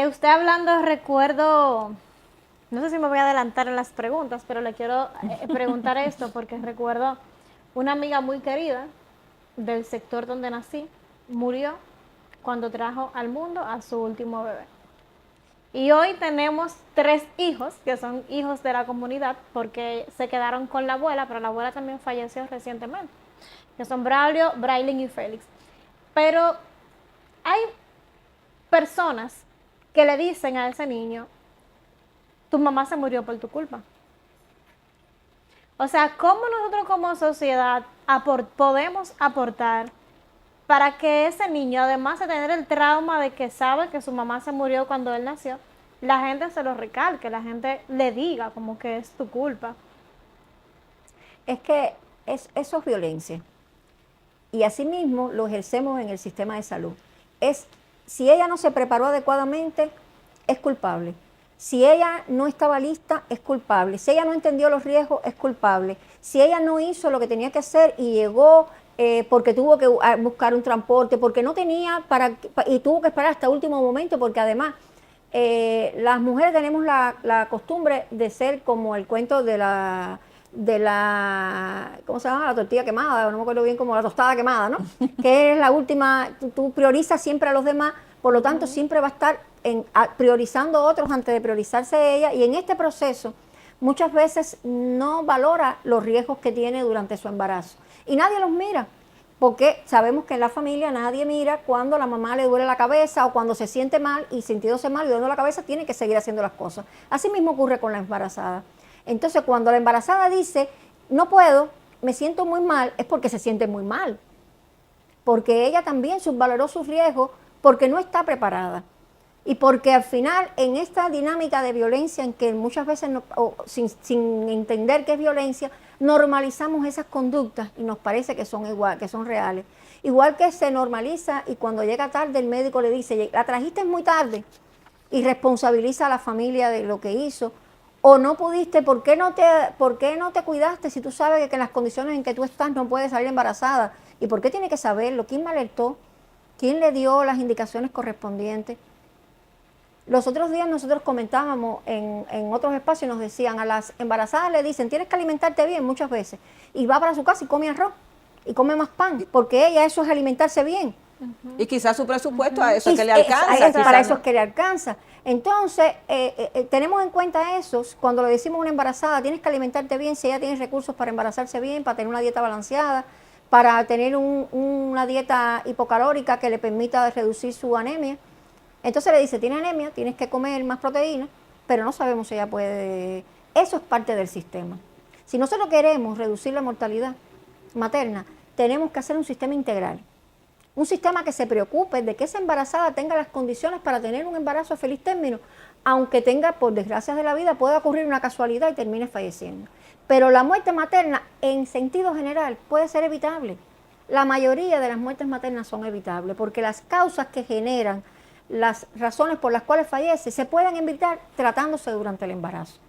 Usted hablando, recuerdo, no sé si me voy a adelantar en las preguntas, pero le quiero preguntar esto porque recuerdo una amiga muy querida del sector donde nací, murió cuando trajo al mundo a su último bebé. Y hoy tenemos 3 hijos, que son hijos de la comunidad, porque se quedaron con la abuela, pero la abuela también falleció recientemente, que son Braulio, Braylin y Félix. Pero hay personas que le dicen a ese niño, tu mamá se murió por tu culpa. O sea, ¿cómo nosotros como sociedad podemos aportar para que ese niño, además de tener el trauma de que sabe que su mamá se murió cuando él nació, la gente se lo recalque, la gente le diga como que es tu culpa? Es que eso es violencia. Y asimismo lo ejercemos en el sistema de salud. Si ella no se preparó adecuadamente, es culpable. Si ella no estaba lista, es culpable. Si ella no entendió los riesgos, es culpable. Si ella no hizo lo que tenía que hacer y llegó porque tuvo que buscar un transporte, porque no tenía y tuvo que esperar hasta el último momento, porque además las mujeres tenemos la costumbre de ser como el cuento de la ¿cómo se llama? La tortilla quemada, no me acuerdo bien, como la tostada quemada, ¿no? Que es la última, tú priorizas siempre a los demás, por lo tanto siempre va a estar priorizando a otros antes de priorizarse ella, y en este proceso muchas veces no valora los riesgos que tiene durante su embarazo. Y nadie los mira, porque sabemos que en la familia nadie mira cuando la mamá le duele la cabeza o cuando se siente mal y sintiéndose mal y duele la cabeza tiene que seguir haciendo las cosas. Así mismo ocurre con la embarazada. Entonces cuando la embarazada dice, no puedo, me siento muy mal, es porque se siente muy mal. Porque ella también subvaloró sus riesgos porque no está preparada. Y porque al final en esta dinámica de violencia en que muchas veces sin entender qué es violencia, normalizamos esas conductas y nos parece que son igual, que son reales. Igual que se normaliza y cuando llega tarde el médico le dice, la trajiste muy tarde, y responsabiliza a la familia de lo que hizo. O no pudiste, ¿por qué no te cuidaste si tú sabes que en las condiciones en que tú estás no puedes salir embarazada? ¿Y por qué tiene que saberlo? ¿Quién me alertó? ¿Quién le dio las indicaciones correspondientes? Los otros días nosotros comentábamos en otros espacios, nos decían, a las embarazadas le dicen, tienes que alimentarte bien muchas veces. Y va para su casa y come arroz, y come más pan, porque ella eso es alimentarse bien. Y quizás su presupuesto a eso Y es que le alcanza. para eso es que le alcanza. Entonces, tenemos en cuenta eso, cuando le decimos a una embarazada, tienes que alimentarte bien, si ella tiene recursos para embarazarse bien, para tener una dieta balanceada, para tener una dieta hipocalórica que le permita reducir su anemia. Entonces le dice, tiene anemia, tienes que comer más proteína, pero no sabemos si ella puede. Eso es parte del sistema. Si nosotros queremos reducir la mortalidad materna, tenemos que hacer un sistema integral. Un sistema que se preocupe de que esa embarazada tenga las condiciones para tener un embarazo a feliz término, aunque tenga, por desgracias de la vida, pueda ocurrir una casualidad y termine falleciendo. Pero la muerte materna, en sentido general, puede ser evitable. La mayoría de las muertes maternas son evitables, porque las causas que generan las razones por las cuales fallece se pueden evitar tratándose durante el embarazo.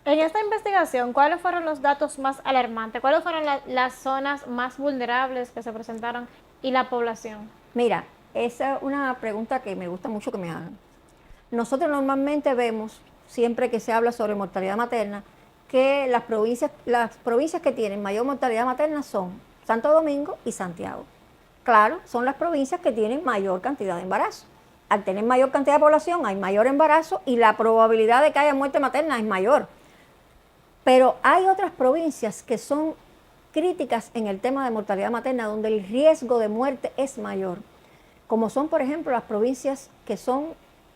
En esta investigación, ¿cuáles fueron los datos más alarmantes? ¿Cuáles fueron las zonas más vulnerables que se presentaron y la población? Mira, esa es una pregunta que me gusta mucho que me hagan. Nosotros normalmente vemos, siempre que se habla sobre mortalidad materna, que las provincias que tienen mayor mortalidad materna son Santo Domingo y Santiago. Claro, son las provincias que tienen mayor cantidad de embarazo. Al tener mayor cantidad de población hay mayor embarazo y la probabilidad de que haya muerte materna es mayor. Pero hay otras provincias que son críticas en el tema de mortalidad materna, donde el riesgo de muerte es mayor, como son, por ejemplo, las provincias que son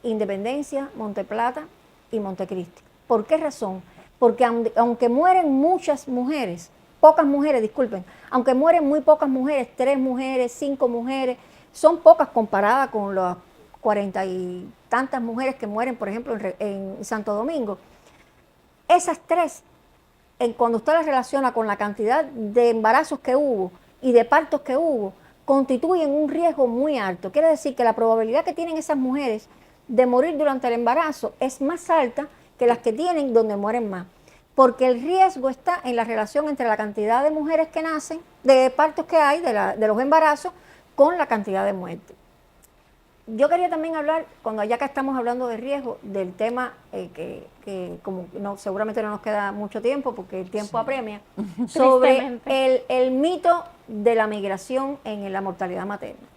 Independencia, Monteplata y Montecristi. ¿Por qué razón? Porque aunque mueren muchas mujeres, pocas mujeres, disculpen, aunque mueren muy pocas mujeres, 3 mujeres, 5 mujeres, son pocas comparadas con las 40 y tantas mujeres que mueren, por ejemplo, en Santo Domingo. Esas 3, cuando usted las relaciona con la cantidad de embarazos que hubo y de partos que hubo, constituyen un riesgo muy alto. Quiere decir que la probabilidad que tienen esas mujeres de morir durante el embarazo es más alta que las que tienen donde mueren más. Porque el riesgo está en la relación entre la cantidad de mujeres que nacen, de partos que hay, de los embarazos, con la cantidad de muertes. Yo quería también hablar, ya que estamos hablando de riesgo, del tema que como seguramente no nos queda mucho tiempo porque el tiempo apremia, sobre el mito de la migración en la mortalidad materna.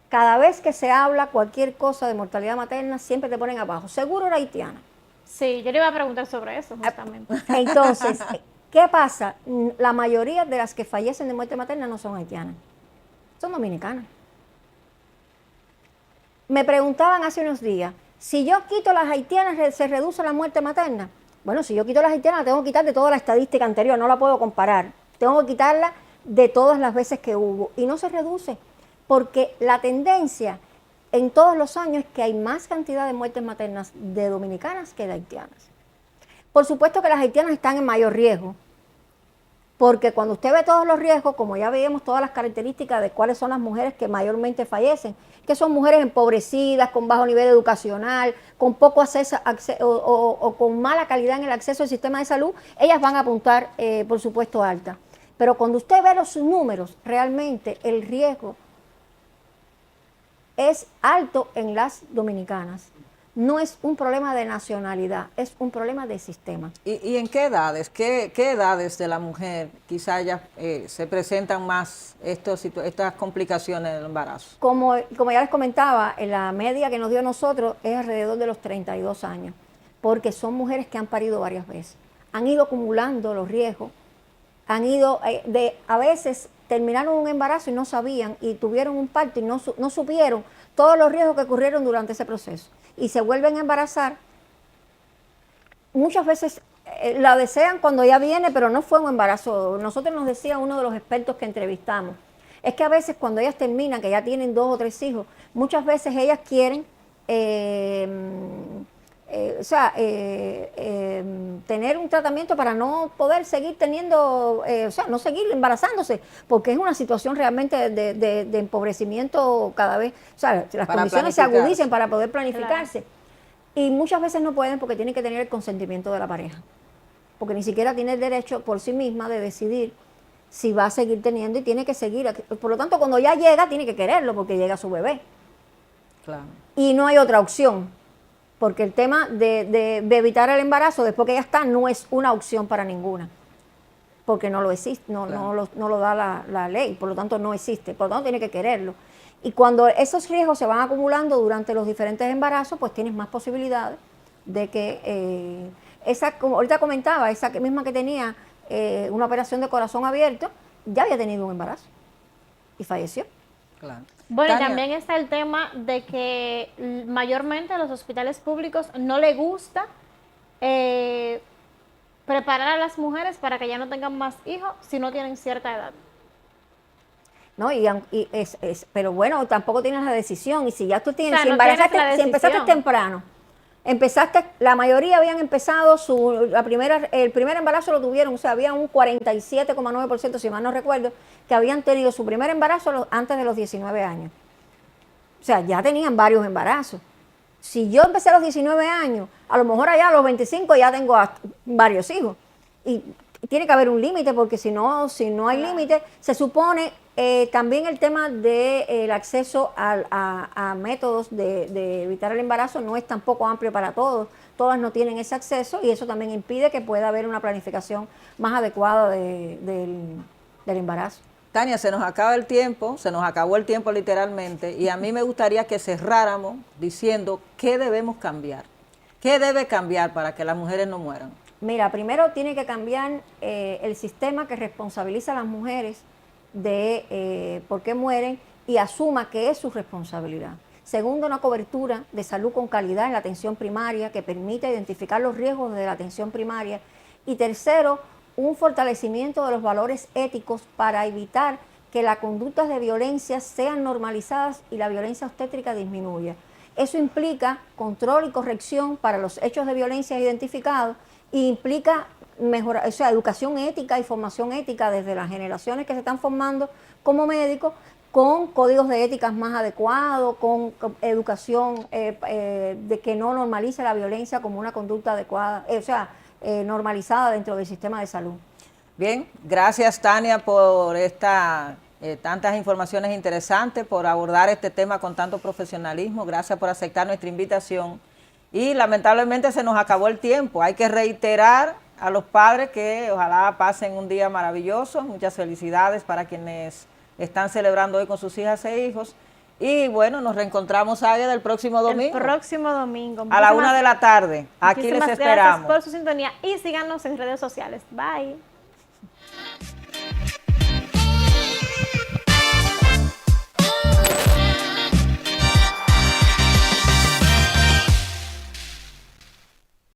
Cada vez que se habla cualquier cosa de mortalidad materna, siempre te ponen abajo. Seguro era haitiana. Sí, yo le iba a preguntar sobre eso justamente. Entonces, ¿qué pasa? La mayoría de las que fallecen de muerte materna no son haitianas, son dominicanas. Me preguntaban hace unos días, si yo quito las haitianas, ¿se reduce la muerte materna? Bueno, si yo quito las haitianas, la tengo que quitar de toda la estadística anterior, no la puedo comparar. Tengo que quitarla de todas las veces que hubo. Y no se reduce, porque la tendencia en todos los años es que hay más cantidad de muertes maternas de dominicanas que de haitianas. Por supuesto que las haitianas están en mayor riesgo, porque cuando usted ve todos los riesgos, como ya veíamos todas las características de cuáles son las mujeres que mayormente fallecen, que son mujeres empobrecidas, con bajo nivel educacional, con poco acceso o con mala calidad en el acceso al sistema de salud, ellas van a apuntar, por supuesto, alta. Pero cuando usted ve los números, realmente el riesgo es alto en las dominicanas. No es un problema de nacionalidad, es un problema de sistema. ¿Y en qué edades? ¿Qué edades de la mujer quizá ya se presentan más estas complicaciones del embarazo? Como ya les comentaba, la media que nos dio a nosotros es alrededor de los 32 años, porque son mujeres que han parido varias veces. Han ido acumulando los riesgos, han ido, a veces terminaron un embarazo y no sabían, y tuvieron un parto y no supieron todos los riesgos que ocurrieron durante ese proceso. Y se vuelven a embarazar, muchas veces la desean cuando ya viene, pero no fue un embarazo. Nosotros nos decía uno de los expertos que entrevistamos, es que a veces cuando ellas terminan, que ya tienen 2 o 3 hijos, muchas veces ellas quieren tener un tratamiento para no poder seguir teniendo, no seguir embarazándose, porque es una situación realmente de empobrecimiento cada vez, las condiciones se agudicen para poder planificarse. Claro. Y muchas veces no pueden porque tienen que tener el consentimiento de la pareja, porque ni siquiera tiene el derecho por sí misma de decidir si va a seguir teniendo y tiene que seguir. Por lo tanto, cuando ya llega, tiene que quererlo porque llega su bebé. Claro. Y no hay otra opción, porque el tema de evitar el embarazo después que ya está no es una opción para ninguna, porque no lo existe, no lo da la ley, por lo tanto no existe, por lo tanto tiene que quererlo. Y cuando esos riesgos se van acumulando durante los diferentes embarazos, pues tienes más posibilidades de que como ahorita comentaba, esa misma que tenía una operación de corazón abierto, ya había tenido un embarazo y falleció. Claro. Bueno, y Tania. también está el tema de que mayormente a los hospitales públicos no le gusta preparar a las mujeres para que ya no tengan más hijos si no tienen cierta edad. ¿No? Pero bueno, tampoco tienes la decisión. Y si ya tú tienes, O sea, si no tienes embarazaste, la si empezaste decisión. temprano, la mayoría habían empezado el primer embarazo lo tuvieron, o sea, había un 47,9%, si mal no recuerdo, que habían tenido su primer embarazo antes de los 19 años. O sea, ya tenían varios embarazos. Si yo empecé a los 19 años, a lo mejor allá a los 25 ya tengo varios hijos. Y tiene que haber un límite, porque si no hay límite, se supone también el tema del acceso a métodos de evitar el embarazo no es tampoco amplio para todos. Todas no tienen ese acceso y eso también impide que pueda haber una planificación más adecuada del embarazo. Tania, se nos acaba el tiempo, se nos acabó el tiempo literalmente, y a mí me gustaría que cerráramos diciendo qué debemos cambiar. ¿Qué debe cambiar para que las mujeres no mueran? Mira, primero tiene que cambiar el sistema que responsabiliza a las mujeres de por qué mueren y asuma que es su responsabilidad. Segundo, una cobertura de salud con calidad en la atención primaria que permita identificar los riesgos de la atención primaria. Y tercero, un fortalecimiento de los valores éticos para evitar que las conductas de violencia sean normalizadas y la violencia obstétrica disminuya. Eso implica control y corrección para los hechos de violencia identificados y implica mejorar, o sea, educación ética y formación ética desde las generaciones que se están formando como médicos, con códigos de éticas más adecuados, con educación de que no normalice la violencia como una conducta adecuada, normalizada dentro del sistema de salud. Bien, gracias Tania por tantas informaciones interesantes, por abordar este tema con tanto profesionalismo. Gracias por aceptar nuestra invitación. Y lamentablemente se nos acabó el tiempo. Hay que reiterar a los padres que ojalá pasen un día maravilloso. Muchas felicidades para quienes están celebrando hoy con sus hijas e hijos. Y bueno, nos reencontramos Águeda el próximo domingo. El próximo domingo. A la 1 de la tarde. Aquí les esperamos. Gracias por su sintonía y síganos en redes sociales. Bye.